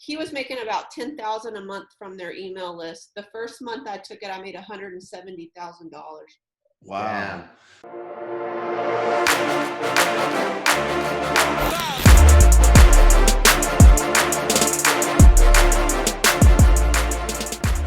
he was making about $10,000 a month from their email list. The first month I took it, I made $170,000. Wow. Damn.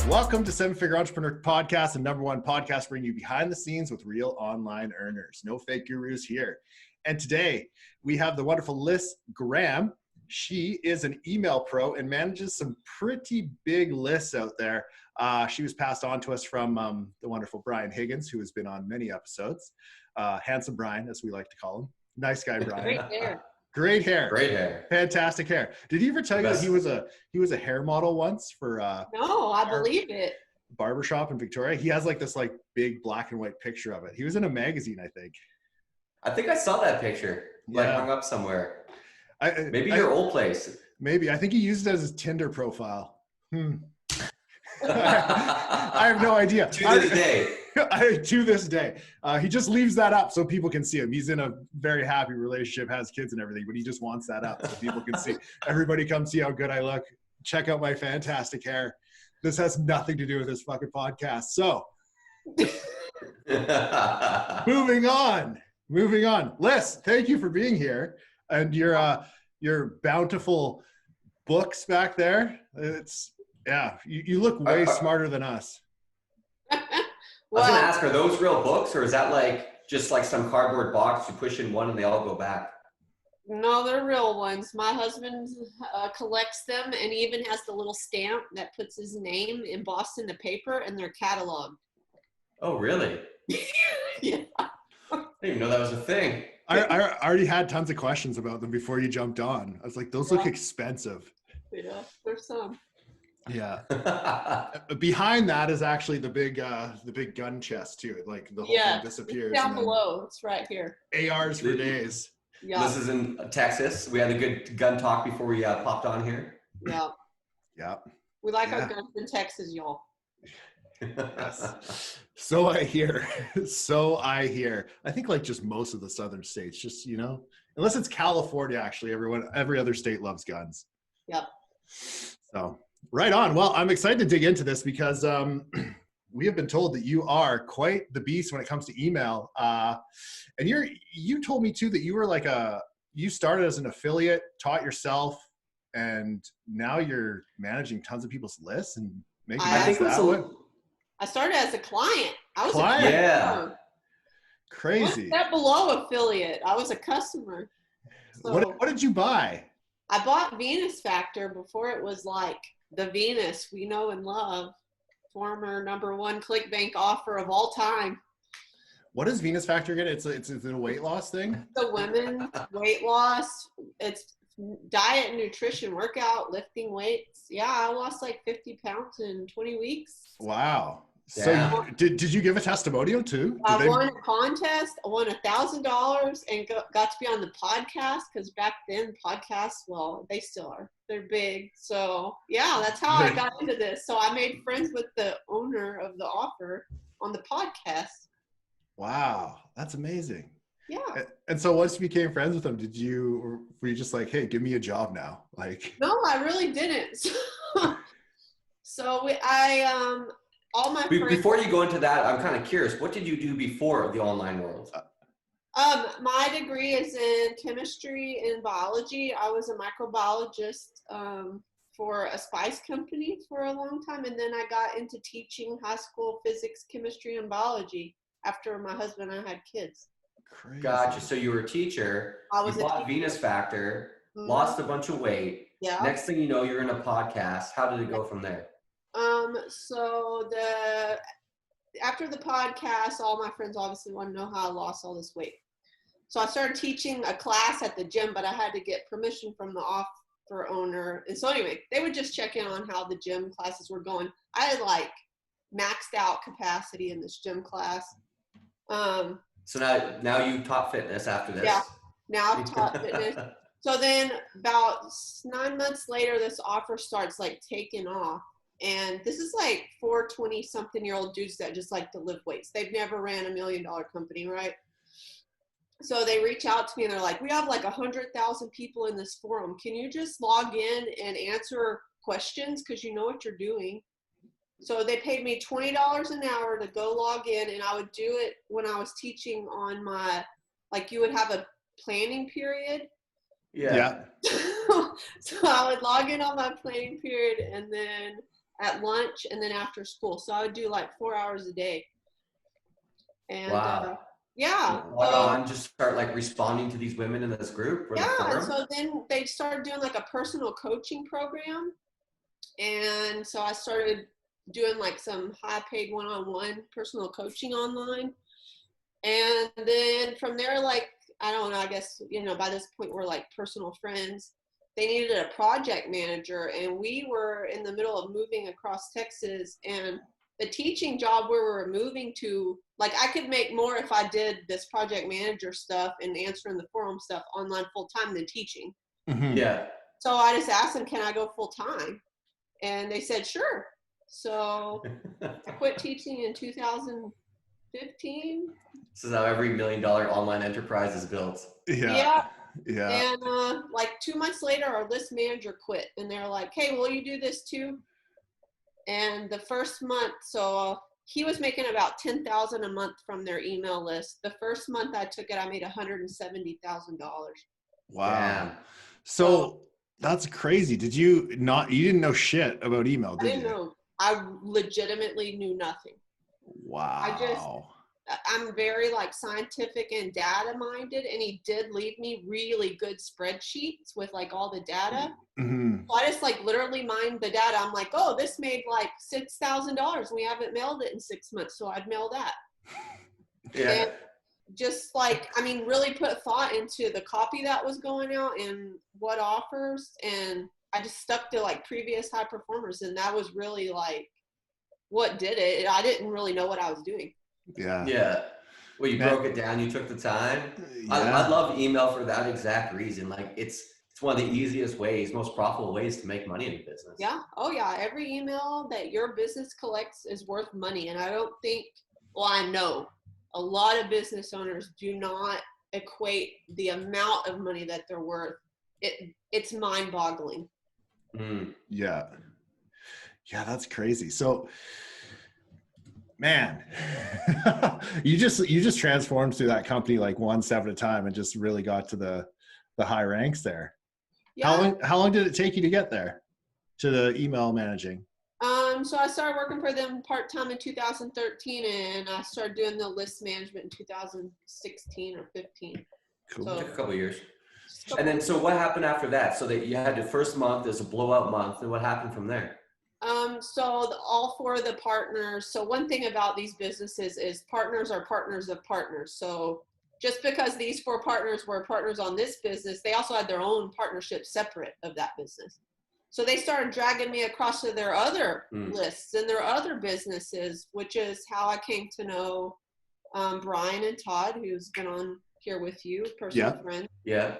Welcome to Seven Figure Entrepreneur Podcast, the #1 podcast bringing you behind the scenes with real online earners. No fake gurus here. And today we have the wonderful Liss Graham. She is an email pro and manages some pretty big lists out there. She was passed on to us from the wonderful Brian Higgins, who has been on many episodes. Handsome Brian, as we like to call him. Nice guy, Brian. Great hair. Great hair. Great hair. Fantastic hair. Did he ever tell you that he was a hair model once for No, I believe it. barbershop in Victoria? He has like this like big black and white picture of it. He was in a magazine, I think. I think I saw that picture, like Yeah. hung up somewhere. Maybe I- your old place. Maybe. I think he used it as his Tinder profile. I have no idea. To this day. To this day. He just leaves that up so people can see him. He's in a very happy relationship, has kids and everything, but he just wants that up so people can see. Everybody come see how good I look. Check out my fantastic hair. This has nothing to do with this fucking podcast. So, moving on. Liss, thank you for being here. And your bountiful books back there. You look way smarter than us. I was going to ask, are those real books, or is that like just like some cardboard box you push in one and they all go back? No, they're real ones. My husband collects them, and he even has the little stamp that puts his name embossed in the paper, and they're cataloged. Oh, really? Yeah. I didn't even know that was a thing. I already had tons of questions about them before you jumped on. I was like, those look expensive. Yeah, there's some. Yeah. Behind that is actually the big gun chest too. Like the whole thing disappears. Down below, it's right here. ARs for days. Yeah. This is in Texas. We had a good gun talk before we popped on here. Yeah. Yeah. We like our guns in Texas, y'all. Yes. So I hear. I think like just most of the southern states, just, unless it's California, actually, every other state loves guns. Yep. So right on. Well, I'm excited to dig into this because we have been told that you are quite the beast when it comes to email. And you told me too that you were you started as an affiliate, taught yourself, and now you're managing tons of people's lists and making I started as a client. I was client. A Yeah. Crazy. One step below affiliate. I was a customer. So What did you buy? I bought Venus Factor before it was like the Venus we know and love. Former #1 ClickBank offer of all time. What is Venus Factor again? It's a weight loss thing? The women, weight loss. It's diet, nutrition, workout, lifting weights. Yeah, I lost like 50 pounds in 20 weeks. Wow. Damn. So did you give a testimonial too? I won a contest. I won $1,000 and got to be on the podcast because back then podcasts, well, they still are. They're big. So yeah, that's how I got into this. So I made friends with the owner of the offer on the podcast. Wow, that's amazing. Yeah. And so once you became friends with him, were you just like, hey, give me a job now? Like, No, I really didn't. So all my friends. Before you go into that, I'm kind of curious. What did you do before the online world? My degree is in chemistry and biology. I was a microbiologist for a spice company for a long time, and then I got into teaching high school physics, chemistry, and biology after my husband and I had kids. crazy. Gotcha. So you were a teacher. You bought Venus Factor, lost a bunch of weight. Yeah. Next thing you know, you're in a podcast. How did it go from there? So after the podcast, all my friends obviously want to know how I lost all this weight. So I started teaching a class at the gym, but I had to get permission from the offer owner. And so anyway, they would just check in on how the gym classes were going. I had like maxed out capacity in this gym class. So now you taught fitness after this. Yeah, now I've taught fitness. So then about 9 months later, this offer starts like taking off. And this is like 4 20-something-year-old dudes that just like to lift weights. They've never ran $1 million company, right? So they reach out to me and they're like, we have like 100,000 people in this forum. Can you just log in and answer questions? Cause you know what you're doing. So they paid me $20 an hour to go log in, and I would do it when I was teaching on my, like you would have a planning period. Yeah. So I would log in on my planning period and then at lunch and then after school. So I would do like 4 hours a day. And Wow. yeah. Log on, just start like responding to these women in this group or the forum? And so then they started doing like a personal coaching program. And so I started doing like some high paid one-on-one personal coaching online. And then from there, like, I don't know, I guess, you know, by this point we're like personal friends. They needed a project manager, and we were in the middle of moving across Texas, and the teaching job where we were moving to, like I could make more if I did this project manager stuff and answering the forum stuff online full time than teaching. Mm-hmm. Yeah. So I just asked them, can I go full time? And they said, sure. So I quit teaching in 2015. This is how every $1 million online enterprise is built. Yeah. And like 2 months later, our list manager quit, and they're like, hey, will you do this too? And the first month, so he was making about $10,000 a month from their email list. The first month I took it, I made $170,000. Wow. Damn. So that's crazy. You didn't know shit about email, did you? I didn't know. I legitimately knew nothing. Wow. I'm very like scientific and data minded, and he did leave me really good spreadsheets with like all the data. Mm-hmm. So I just like literally mined the data. I'm like, oh, this made like $6,000 and we haven't mailed it in 6 months. So I'd mail that. Yeah. And just like, I mean, really put thought into the copy that was going out and what offers. And I just stuck to like previous high performers. And that was really like what did it. I didn't really know what I was doing. Yeah. Yeah. Well, you broke it down. You took the time. Yeah. I love email for that exact reason. Like it's one of the easiest ways, most profitable ways to make money in a business. Yeah. Oh yeah. Every email that your business collects is worth money. And I don't think, well, I know a lot of business owners do not equate the amount of money that they're worth. It's mind boggling. Mm. Yeah. Yeah. That's crazy. So, man, you just transformed through that company like one step at a time and just really got to the high ranks there. Yeah. How long did it take you to get there to the email managing? So I started working for them part-time in 2013, and I started doing the list management in 2016 or 15. Cool. So, Took a couple of years. And then, so what happened after that? So that you had the first month as a blowout month, and what happened from there? So all four of the partners. So one thing about these businesses is partners are partners of partners. So just because these four partners were partners on this business, they also had their own partnerships separate of that business. So they started dragging me across to their other lists and their other businesses, which is how I came to know Brian and Todd, who's been on here with you, personal friend. Yeah.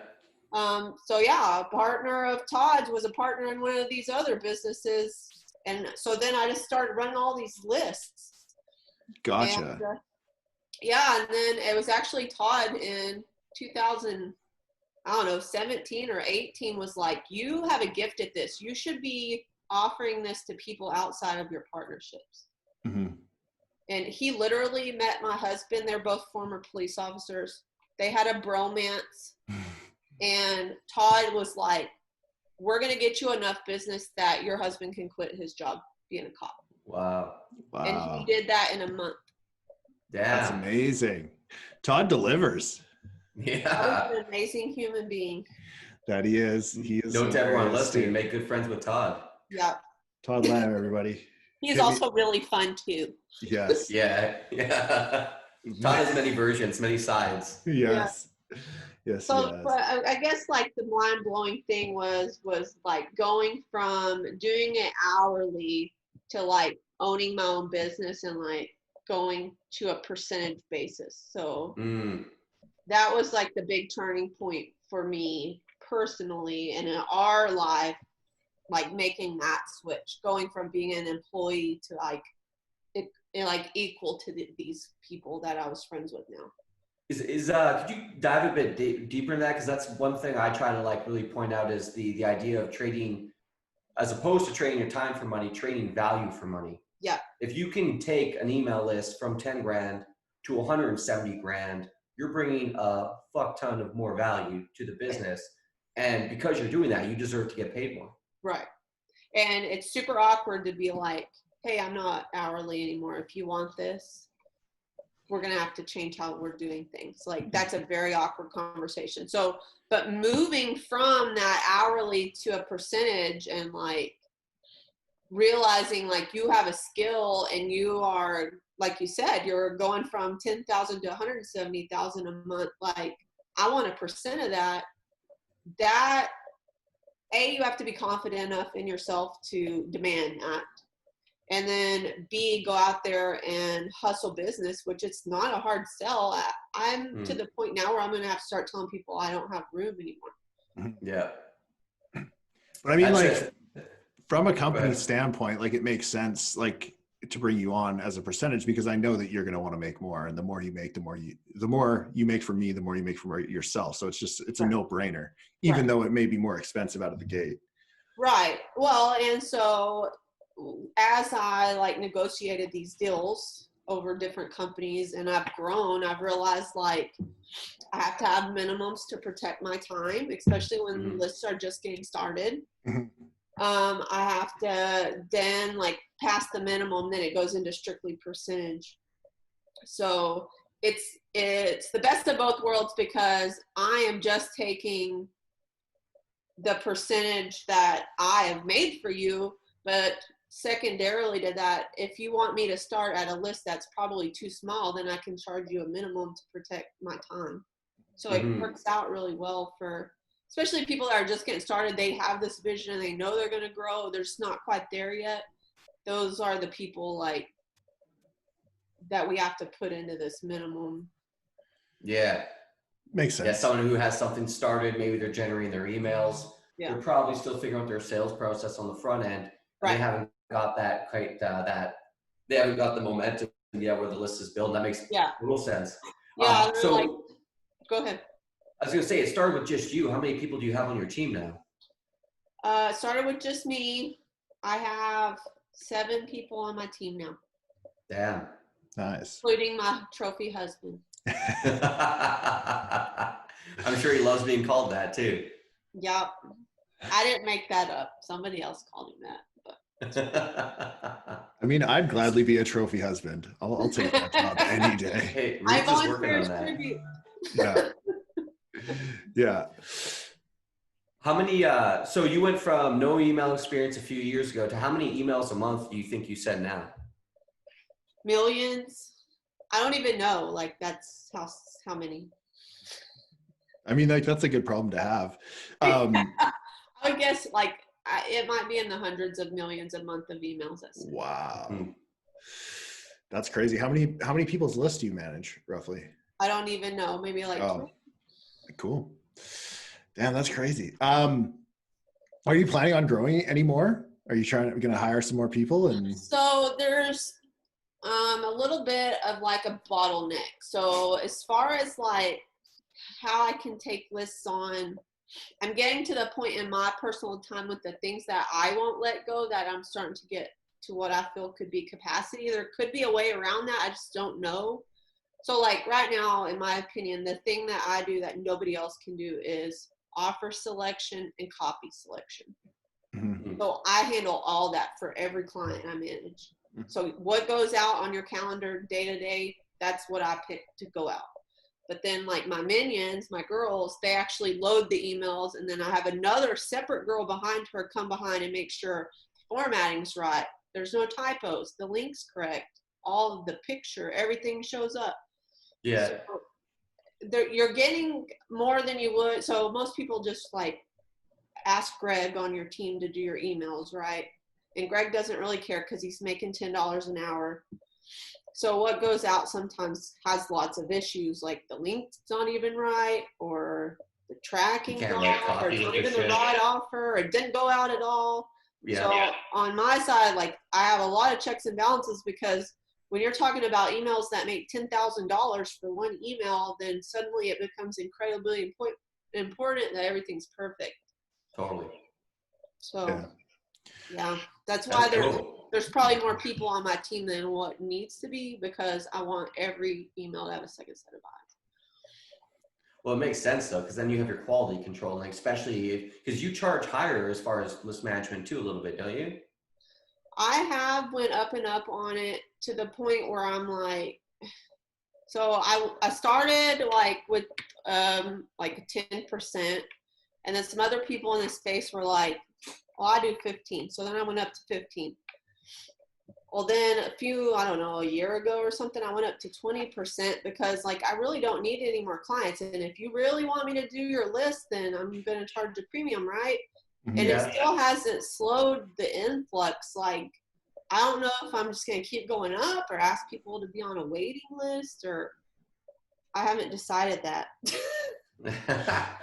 So yeah, a partner of Todd's was a partner in one of these other businesses. And so then I just started running all these lists. Gotcha. And, and then it was actually Todd in 2017 or 18 was like, you have a gift at this. You should be offering this to people outside of your partnerships. Mm-hmm. And he literally met my husband. They're both former police officers. They had a bromance. And Todd was like, we're going to get you enough business that your husband can quit his job being a cop. Wow. And he did that in a month. Yeah. That's amazing. Todd delivers. Yeah. Todd is an amazing human being. That he is. He is. Note to everyone listening, make good friends with Todd. Yeah. Todd Lamb, everybody. He's also really fun too. Yes. Yeah. Todd has many versions, many sides. Yes. Yes. So, but I guess like the mind blowing thing was like going from doing it hourly to like owning my own business and like going to a percentage basis. So that was like the big turning point for me personally and in our life, like making that switch, going from being an employee to like equal to these people that I was friends with now. Could you dive a bit deeper in that? Because that's one thing I try to like really point out is the idea of trading, as opposed to trading your time for money, trading value for money. Yeah. If you can take an email list from 10 grand to 170 grand, you're bringing a fuck ton of more value to the business. And because you're doing that, you deserve to get paid more. Right. And it's super awkward to be like, hey, I'm not hourly anymore. If you want this, we're going to have to change how we're doing things. Like, that's a very awkward conversation. So, but moving from that hourly to a percentage and like realizing like you have a skill and you are, like you said, you're going from 10,000 to 170,000 a month. Like, I want a percent of that. That, A, you have to be confident enough in yourself to demand that. And then B, go out there and hustle business, which it's not a hard sell. I'm to the point now where I'm going to have to start telling people I don't have room anymore. Yeah. But I mean, like, from a company standpoint, like, it makes sense, like, to bring you on as a percentage, because I know that you're going to want to make more, and the more you make, the more you make for me, the more you make for yourself. So it's a no-brainer, even though it may be more expensive out of the gate. Right. Well, and so as I like negotiated these deals over different companies and I've grown, I've realized like I have to have minimums to protect my time, especially when lists are just getting started. I have to then like pass the minimum, then it goes into strictly percentage. So it's the best of both worlds, because I am just taking the percentage that I have made for you, but secondarily to that, if you want me to start at a list that's probably too small, then I can charge you a minimum to protect my time. So it works out really well for, especially people that are just getting started. They have this vision and they know they're going to grow. They're just not quite there yet. Those are the people like that we have to put into this minimum. Yeah. Makes sense. Yeah, someone who has something started, maybe they're generating their emails. Yeah. They're probably still figuring out their sales process on the front end. Right. They haven't got that they haven't got the momentum yet where the list is built. That makes total sense. Yeah. So like, go ahead. I was going to say, it started with just you. How many people do you have on your team now? It started with just me. I have 7 people on my team now. Damn. Nice. Including my trophy husband. I'm sure he loves being called that too. Yep. I didn't make that up. Somebody else called him that. I mean, I'd gladly be a trophy husband. I'll take that job any day. Hey, Ruth is working on that. Yeah. Yeah. How many, so you went from no email experience a few years ago to how many emails a month do you think you send now? Millions. I don't even know. Like, that's how many. I mean, like, that's a good problem to have. I guess like it might be in the hundreds of millions a month of emails. Wow. That's crazy. How many people's list do you manage roughly? I don't even know. Maybe like 2. Cool. Damn, that's crazy. Are you planning on growing anymore? Are you going to hire some more people? So there's a little bit of like a bottleneck. So as far as like how I can take lists on, I'm getting to the point in my personal time with the things that I won't let go that I'm starting to get to what I feel could be capacity. There could be a way around that. I just don't know. So like right now, in my opinion, the thing that I do that nobody else can do is offer selection and copy selection. So I handle all that for every client I manage. So what goes out on your calendar day to day, that's what I pick to go out. But then like my minions, my girls, they actually load the emails, and then I have another separate girl behind her come behind and make sure formatting's right. There's no typos, the link's correct, all of the picture, everything shows up. Yeah. So you're getting more than you would. So most people just like ask Greg on your team to do your emails, right? And Greg doesn't really care because he's making $10 an hour. So what goes out sometimes has lots of issues, like the link's not even right, or the tracking's not right, or it's not even the right offer, or it didn't go out at all. Yeah. So on my side, like I have a lot of checks and balances because when you're talking about emails that make $10,000 for one email, then suddenly it becomes incredibly important that everything's perfect. Totally. So, yeah, that's why there's probably more people on my team than what needs to be, because I want every email to have a second set of eyes. Well, it makes sense though, because then you have your quality control, like especially because you charge higher as far as list management too, a little bit, don't you? I have went up and up on it to the point where I'm like, so I started like with like 10%, and then some other people in the space were like, well, I do 15. So then I went up to 15. Well, then a year ago or something, I went up to 20% because like, I really don't need any more clients. And if you really want me to do your list, then I'm going to charge a premium, right? And it still hasn't slowed the influx. Like, I don't know if I'm just going to keep going up or ask people to be on a waiting list, or I haven't decided that.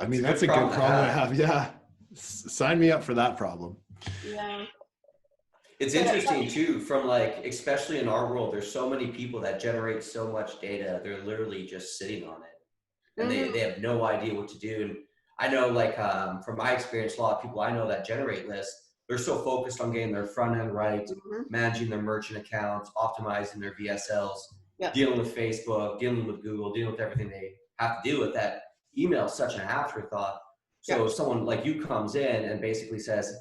I mean, that's a good problem to have. Yeah. Sign me up for that problem. Yeah. It's interesting too, from like, especially in our world, there's so many people that generate so much data. They're literally just sitting on it, and they have no idea what to do. And I know, like, from my experience, a lot of people I know that generate lists, they're so focused on getting their front end right, managing their merchant accounts, optimizing their VSLs, dealing with Facebook, dealing with Google, dealing with everything they have to deal with, that email is such an afterthought. So if someone like you comes in and basically says,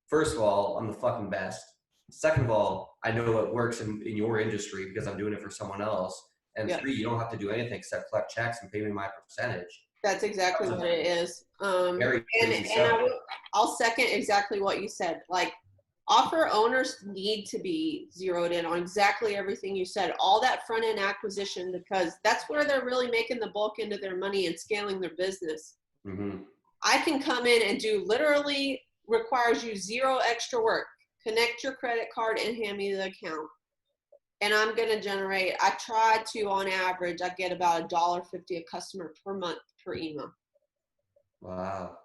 first of all, I'm the fucking best. Second of all, I know it works in your industry because I'm doing it for someone else. And 3, you don't have to do anything except collect checks and pay me my percentage. That's exactly what it is. Very crazy stuff. I'll second exactly what you said. Like, offer owners need to be zeroed in on exactly everything you said, all that front end acquisition, because that's where they're really making the bulk into their money and scaling their business. I can come in and do literally requires you zero extra work. Connect your credit card and hand me the account. And I'm going to generate, I try to, on average, I get about $1.50 a customer per month per email. Wow.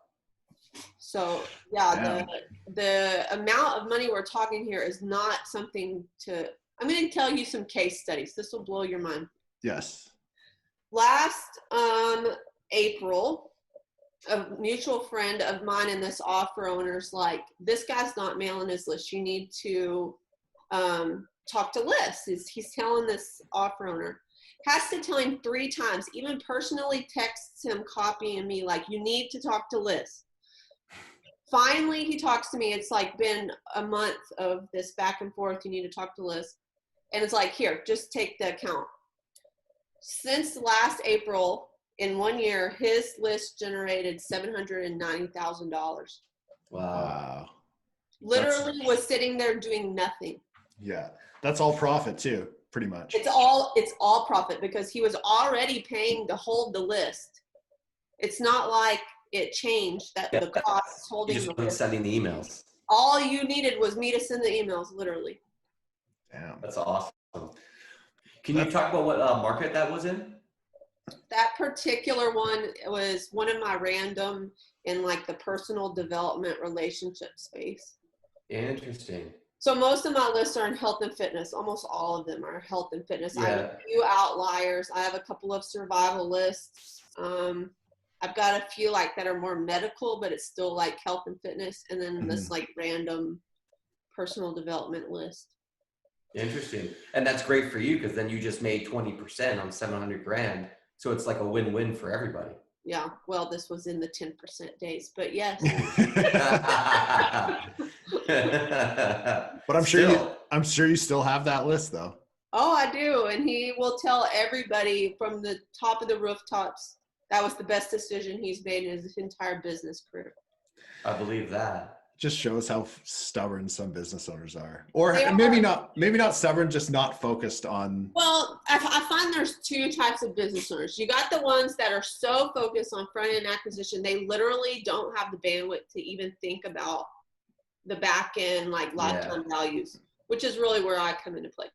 So yeah, the amount of money we're talking here is not something to, I'm going to tell you some case studies. This will blow your mind. Yes. Last April, a mutual friend of mine and this offer owner's like, this guy's not mailing his list. You need to talk to Liss. He's telling this offer owner. Has to tell him 3 times, even personally texts him, copying me, like, you need to talk to Liss. Finally, he talks to me. It's like been a month of this back and forth. You need to talk to Liss. And it's like, here, just take the account. Since last April, in 1 year, his list generated $790,000. Wow. Literally was sitting there doing nothing. Yeah. That's all profit too, pretty much. It's all profit because he was already paying to hold the list. It's not like it changed that the costs holding the list. Sending the emails. All you needed was me to send the emails, literally. Damn. That's awesome. Can you talk about what market that was in? That particular one was one of my random in like the personal development relationship space. Interesting. So most of my lists are in health and fitness. Almost all of them are health and fitness. Yeah. I have a few outliers. I have a couple of survival lists. I've got a few like that are more medical, but it's still like health and fitness. And then this like random personal development list. Interesting. And that's great for you because then you just made 20% on $700,000. So it's like a win-win for everybody. Yeah. Well, this was in the 10% days, but yes. But I'm sure you still have that list though. Oh, I do. And he will tell everybody from the top of the rooftops that was the best decision he's made in his entire business career. I believe that. Just shows how stubborn some business owners are. Or maybe not stubborn, just not focused on. Well, I find there's 2 types of business owners. You got the ones that are so focused on front-end acquisition, they literally don't have the bandwidth to even think about the back-end, like lifetime values, which is really where I come into play.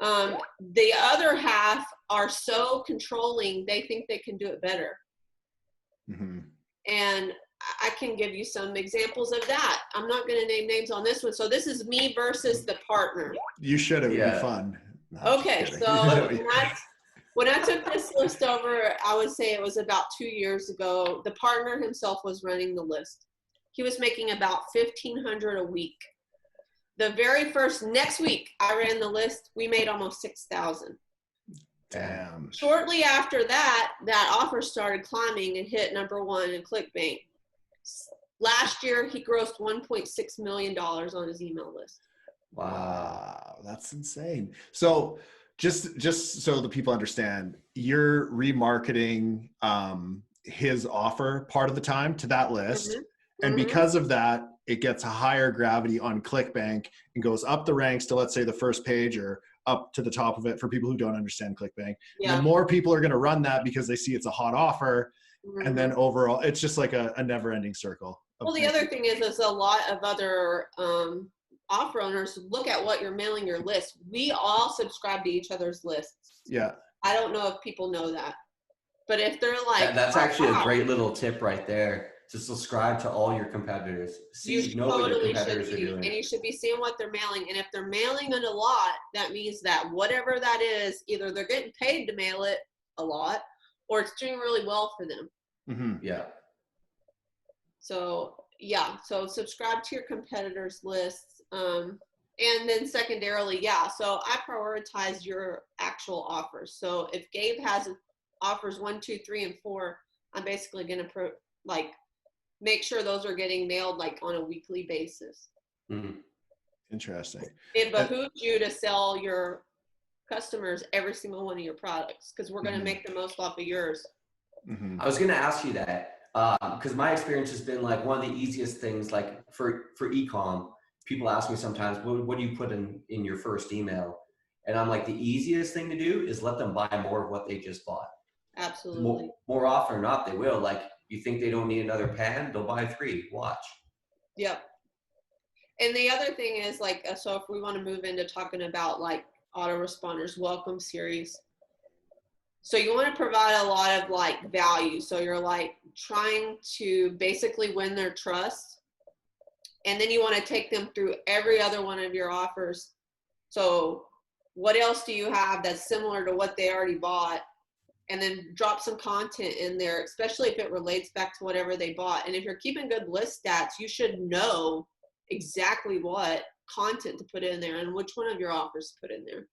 The other half are so controlling, they think they can do it better. And I can give you some examples of that. I'm not going to name names on this one. So this is me versus the partner. You should. It would be fun. No, I'm just Okay, kidding. so when I took this list over, I would say it was about 2 years ago. The partner himself was running the list. He was making about $1,500 a week. The very first next week I ran the list, we made almost 6,000. Damn. Shortly after that, that offer started climbing and hit #1 in ClickBank. Last year, he grossed $1.6 million on his email list. Wow, that's insane. So just so the people understand, you're remarketing his offer part of the time to that list. Mm-hmm. And Mm-hmm. because of that, it gets a higher gravity on ClickBank and goes up the ranks to, let's say, the first page or up to the top of it for people who don't understand ClickBank. Yeah. And then more people are going to run that because they see it's a hot offer. Mm-hmm. And then overall, it's just like a never-ending circle. Well, the other thing is a lot of other offer owners look at what you're mailing your list. We all subscribe to each other's lists. Yeah. I don't know if people know that. But if they're like, that's actually a great little tip right there, to subscribe to all your competitors. Know what your competitors are doing. And you should be seeing what they're mailing. And if they're mailing it a lot, that means that whatever that is, either they're getting paid to mail it a lot, or it's doing really well for them. Mm-hmm. Yeah. So yeah, so subscribe to your competitors' lists. And then secondarily, so I prioritize your actual offers. So if Gabe has offers 1, 2, 3, and 4, I'm basically going to make sure those are getting mailed like on a weekly basis. Mm-hmm. Interesting. It behooves you to sell your customers every single one of your products, because we're going to make the most off of yours. Mm-hmm. I was going to ask you that because my experience has been like one of the easiest things, like for e-com, people ask me sometimes, what do you put in your first email? And I'm like, the easiest thing to do is let them buy more of what they just bought. Absolutely. More often or not, they will. Like, you think they don't need another pan, they'll buy 3. Watch. Yep. And the other thing is so if we want to move into talking about like Autoresponders welcome series, so you want to provide a lot of like value. So you're like trying to basically win their trust, and then you want to take them through every other one of your offers. So what else do you have that's similar to what they already bought? And then drop some content in there, especially if it relates back to whatever they bought. And if you're keeping good list stats, you should know exactly what content to put in there and which one of your offers to put in there.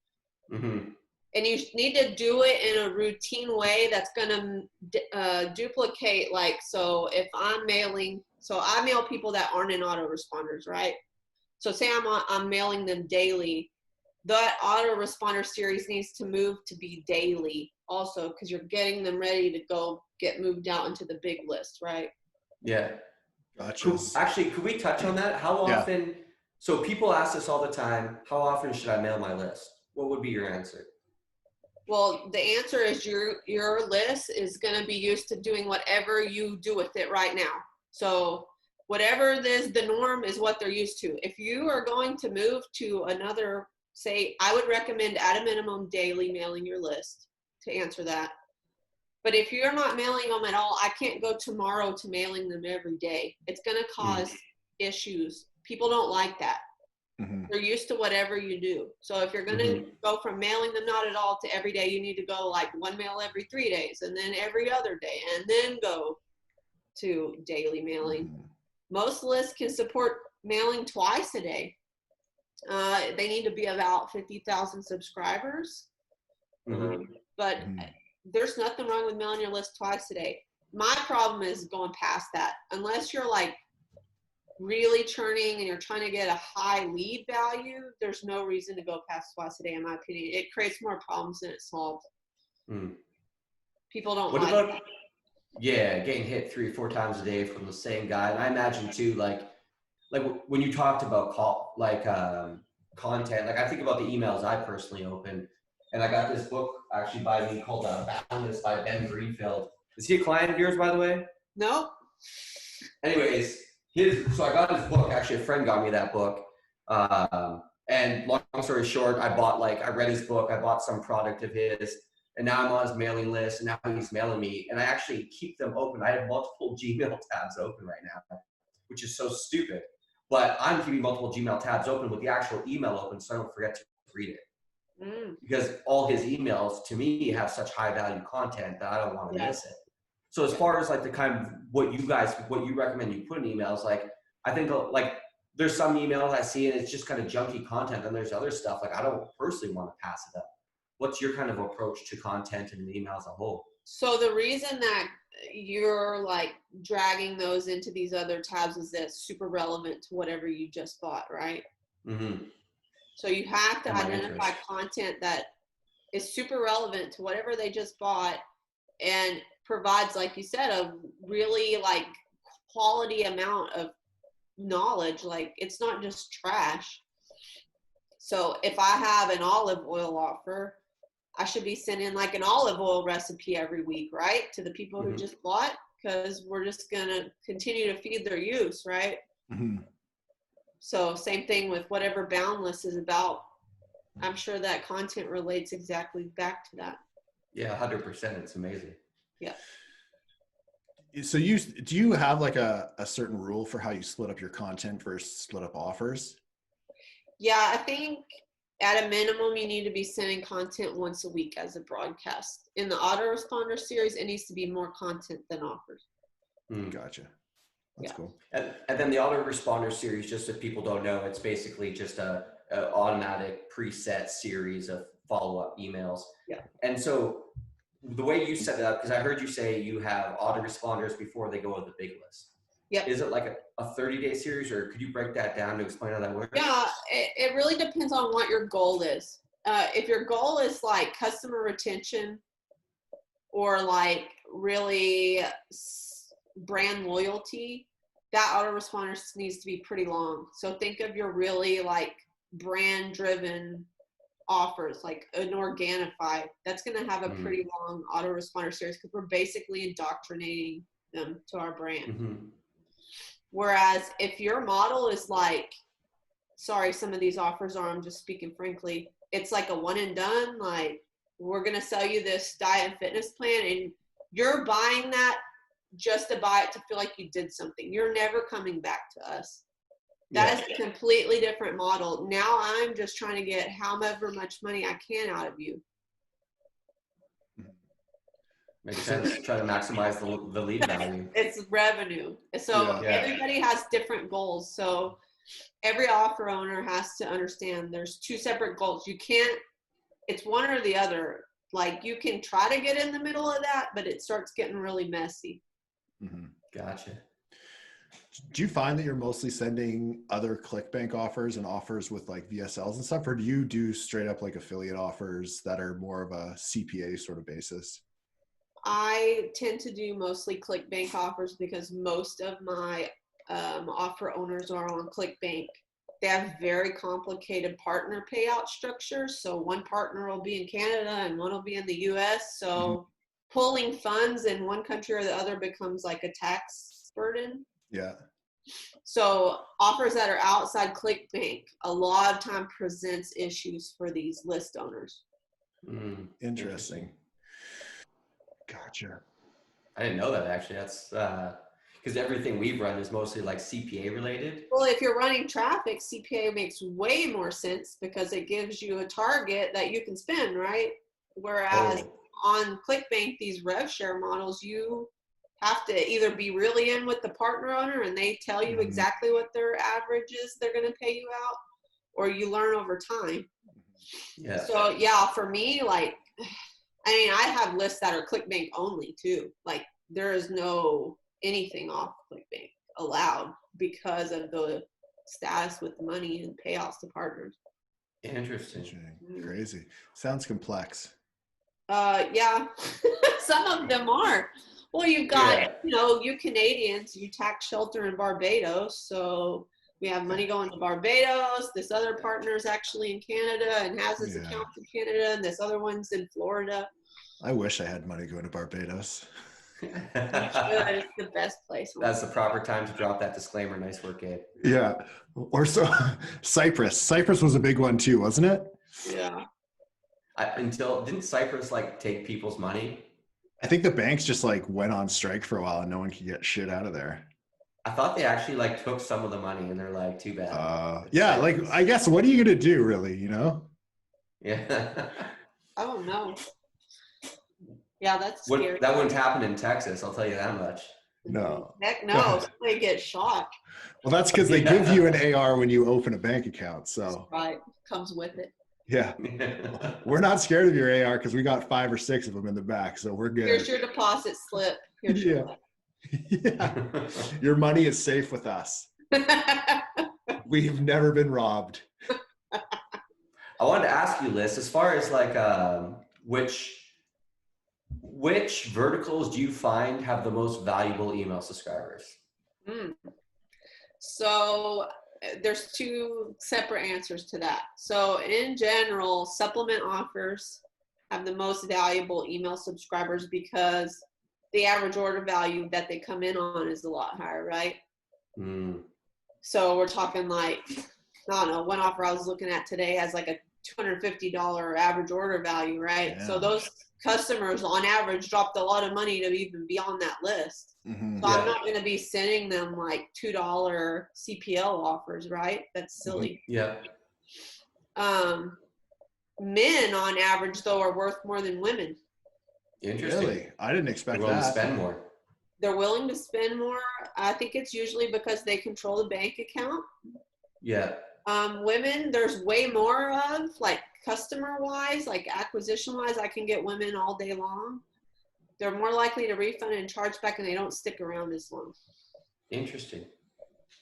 Mm-hmm. And you need to do it in a routine way that's going to duplicate, so if I'm mailing, so I mail people that aren't in autoresponders, right? So say I'm mailing them daily. That autoresponder series needs to move to be daily also, because you're getting them ready to go get moved out into the big list, right? Yeah. Gotcha. Actually, could we touch on that? How often, so people ask this all the time, how often should I mail my list? What would be your answer? Well, the answer is your list is going to be used to doing whatever you do with it right now. So whatever it is, the norm is what they're used to. If you are going to move to another, say, I would recommend at a minimum daily mailing your list to answer that. But if you're not mailing them at all, I can't go tomorrow to mailing them every day. It's going to cause issues. People don't like that. Mm-hmm. They're used to whatever you do. So if you're going to go from mailing them not at all to every day, you need to go like one mail every 3 days, and then every other day, and then go to daily mailing. Mm-hmm. Most lists can support mailing twice a day. They need to be about 50,000 subscribers. But there's nothing wrong with mailing your list twice a day. My problem is going past that. Unless you're like really churning and you're trying to get a high lead value, there's no reason to go past twice a day, in my opinion. It creates more problems than it solves. People don't like that. Yeah, getting hit 3 or 4 times a day from the same guy. And I imagine too, like when you talked about content, like I think about the emails I personally open, and I got this book actually by me called Boundless by Ben Greenfield. Is he a client of yours, by the way? No. Anyways, so I got his book. Actually, a friend got me that book. And long story short, I read his book. I bought some product of his, and now I'm on his mailing list, and now he's mailing me. And I actually keep them open. I have multiple Gmail tabs open right now, which is so stupid. But I'm keeping multiple Gmail tabs open with the actual email open so I don't forget to read it. because all his emails to me have such high value content that I don't want to miss it. So as far as like the kind of what you recommend you put in emails, like I think like there's some emails I see and it's just kind of junky content, and there's other stuff like I don't personally want to pass it up. What's your kind of approach to content and an email as a whole? So the reason that you're like dragging those into these other tabs is that it's super relevant to whatever you just bought, right? Mm-hmm. So you have to And my identify interest. content that is super relevant to whatever they just bought and provides, like you said, a really like quality amount of knowledge. Like it's not just trash. So if I have an olive oil offer, I should be sending like an olive oil recipe every week, right? To the people who just bought, because we're just going to continue to feed their use, right? Mm-hmm. So same thing with whatever Boundless is about. I'm sure that content relates exactly back to that. Yeah, 100%. It's amazing. Yeah. So do you have like a certain rule for how you split up your content versus split up offers? Yeah, I think at a minimum, you need to be sending content once a week as a broadcast. In the Autoresponder series, it needs to be more content than offers. Gotcha. That's cool. And then the Autoresponder series, just if people don't know, it's basically just a automatic preset series of follow-up emails. Yeah. And so the way you set it up, because I heard you say you have autoresponders before they go to the big list. Yeah. Is it like a 30-day series, or could you break that down to explain how that works? Yeah, it really depends on what your goal is. If your goal is like customer retention or like really brand loyalty, that autoresponder needs to be pretty long. So think of your really like brand driven offers, like an Organifi. That's going to have a pretty long autoresponder series because we're basically indoctrinating them to our brand. Mm-hmm. Whereas if your model is like, sorry, some of these offers are, I'm just speaking frankly, it's like a one and done, like we're going to sell you this diet and fitness plan and you're buying that just to buy it to feel like you did something. You're never coming back to us. That is a completely different model. Now I'm just trying to get however much money I can out of you. Makes sense. Try to maximize the lead value. It's revenue. So everybody has different goals. So every offer owner has to understand there's two separate goals. You can't, it's one or the other. Like you can try to get in the middle of that, but it starts getting really messy. Mm-hmm. Gotcha. Do you find that you're mostly sending other ClickBank offers and offers with like VSLs and stuff, or do you do straight up like affiliate offers that are more of a CPA sort of basis? I tend to do mostly ClickBank offers because most of my offer owners are on ClickBank. They have very complicated partner payout structures. So one partner will be in Canada and one will be in the US. So pulling funds in one country or the other becomes like a tax burden. Yeah. So offers that are outside ClickBank a lot of time presents issues for these list owners. Interesting. Gotcha. I didn't know that actually. That's because everything we've run is mostly like CPA related. Well, if you're running traffic, CPA makes way more sense because it gives you a target that you can spend, right? Whereas on ClickBank, these rev share models, you have to either be really in with the partner owner and they tell you exactly what their average is they're going to pay you out, or you learn over time. Yeah. So yeah, for me, like, I mean, I have lists that are ClickBank only too. Like there is no anything off ClickBank allowed because of the status with the money and payouts to partners. Interesting. Crazy. Sounds complex. Yeah, some of them are. Well, you've got, you know, you Canadians, you tax shelter in Barbados. So we have money going to Barbados. This other partner is actually in Canada and has his account in Canada. And this other one's in Florida. I wish I had money going to Barbados. It's the best place. That's the proper time to drop that disclaimer. Nice work, Gabe. Yeah. Or so Cyprus. Cyprus was a big one too, wasn't it? Yeah. Didn't Cyprus like take people's money? I think the banks just like went on strike for a while and no one could get shit out of there. I thought they actually like took some of the money and they're like, too bad. Yeah, like I guess what are you gonna do really, you know? Yeah. I don't know. Yeah, that's scary. That wouldn't happen in Texas, I'll tell you that much. No. Heck no, somebody get shot. Well, that's because they give you an AR when you open a bank account. So Right, comes with it. yeah, we're not scared of your AR because we got 5 or 6 of them in the back, so we're good. Here's your deposit slip. Here's your Yeah. Your money is safe with us. We've never been robbed. I wanted to ask you, Liss, as far as like which verticals do you find have the most valuable email subscribers? So there's 2 separate answers to that. So in general, supplement offers have the most valuable email subscribers because the average order value that they come in on is a lot higher, right? So we're talking like, I don't know, one offer I was looking at today has like a $250 average order value, right? Yeah. So those customers on average dropped a lot of money to even be on that list. Mm-hmm. So I'm not going to be sending them like $2 CPL offers, right? That's silly. Yeah. Men on average though are worth more than women. Interesting. Really? I didn't expect They're willing that. to spend more. They're willing to spend more. I think it's usually because they control the bank account. Yeah. Women, there's way more of, like customer wise, like acquisition wise, I can get women all day long. They're more likely to refund and charge back, and they don't stick around as long. Interesting.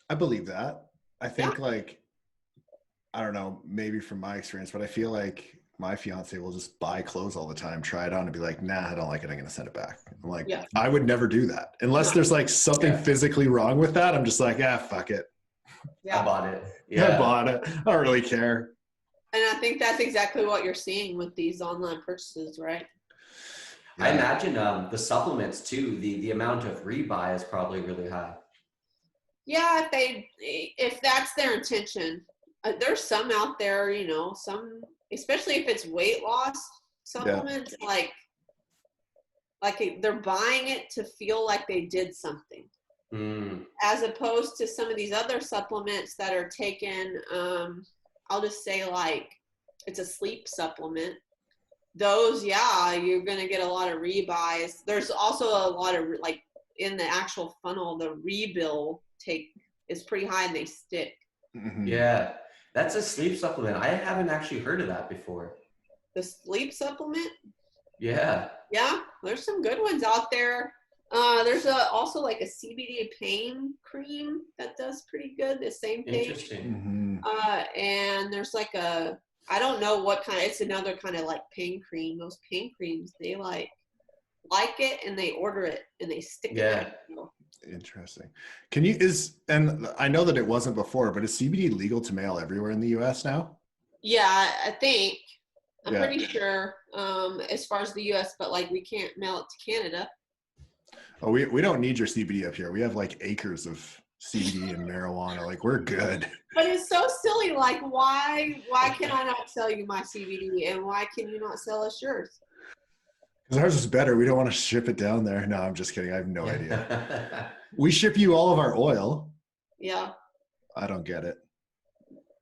I believe that. I think like, I don't know, maybe from my experience, but I feel like my fiance will just buy clothes all the time, try it on and be like, nah, I don't like it. I'm going to send it back. I'm like, I would never do that unless there's like something physically wrong with that. I'm just like, fuck it. Yeah. I bought it. Yeah. I bought it. I don't really care. And I think that's exactly what you're seeing with these online purchases, right? I imagine the supplements too, the amount of rebuy is probably really high. Yeah, if that's their intention. There's some out there, you know, some, especially if it's weight loss supplements, like they're buying it to feel like they did something. As opposed to some of these other supplements that are taken, I'll just say like it's a sleep supplement. Those, you're going to get a lot of rebuys. There's also a lot of like in the actual funnel, the rebill is pretty high and they stick. Mm-hmm. Yeah. That's a sleep supplement. I haven't actually heard of that before. The sleep supplement? Yeah. Yeah. There's some good ones out there. There's also like a CBD pain cream that does pretty good. The same thing. Interesting. Mm-hmm. And there's like I don't know what kind. It's another kind of like pain cream. Those pain creams, they like it and they order it and they stick it. Yeah. Interesting. And I know that it wasn't before, but is CBD legal to mail everywhere in the US now? Yeah, I think. I'm pretty sure as far as the US, but like we can't mail it to Canada. Oh, we don't need your CBD up here. We have like acres of CBD and marijuana. Like we're good. But it's so silly. Like why can I not sell you my CBD and why can you not sell us yours? Because ours is better. We don't want to ship it down there. No, I'm just kidding. I have no idea. We ship you all of our oil. Yeah. I don't get it.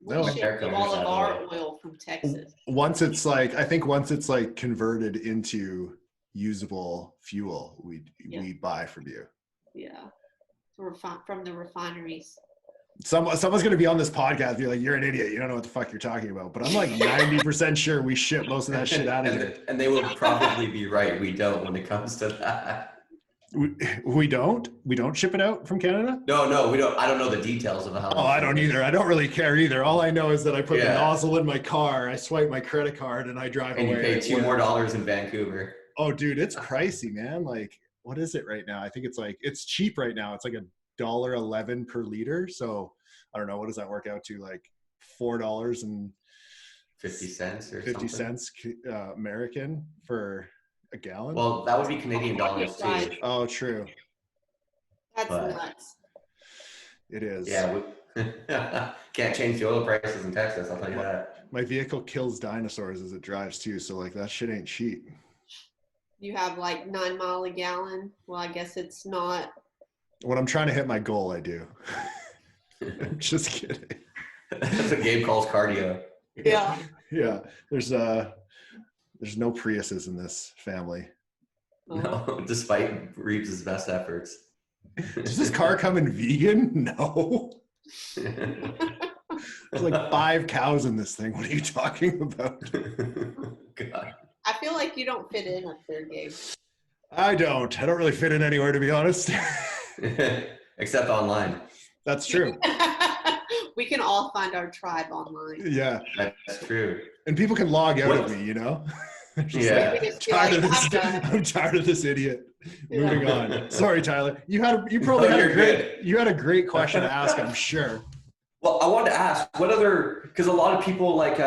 We ship all of our oil from Texas. Once it's like converted into usable fuel, we buy from you. Yeah. From the refineries. Someone's going to be on this podcast and be like, you're an idiot. You don't know what the fuck you're talking about. But I'm like 90% sure we ship most of that shit out of here. And they will probably be right. We don't when it comes to that. We don't? We don't ship it out from Canada? No, we don't. I don't know the details of how. Oh, I don't either. I don't really care either. All I know is that I put the nozzle in my car, I swipe my credit card, and I drive away. And you pay $2 more in Vancouver. Oh, dude, it's pricey, man. Like, what is it right now? I think it's cheap right now. It's like $1.11 per liter. So I don't know, what does that work out to? Like $4.50 or 50 cents American for a gallon. Well, that would be Canadian dollars too. Oh, true. That's nuts. It is. Yeah, can't change the oil prices in Texas, I'll tell you that. My vehicle kills dinosaurs as it drives too, so like that shit ain't cheap. You have like 9 miles a gallon. Well, I guess it's not. When I'm trying to hit my goal, I do. I'm just kidding. That's what Gabe calls cardio. Yeah. Yeah. There's no Priuses in this family. No, despite Reeves' best efforts. Does this car come in vegan? No. There's like 5 cows in this thing. What are you talking about? God. I feel like you don't fit in up there, Gabe. I don't really fit in anywhere, to be honest. Except online. That's true. We can all find our tribe online. Yeah. That's true. And people can log out of me, you know? Just Yeah. We just be like, I'm tired of this idiot. Yeah. Moving on. Sorry, Tyler. You probably had a great question to ask, I'm sure. Well, I wanted to ask, what other, because a lot of people like,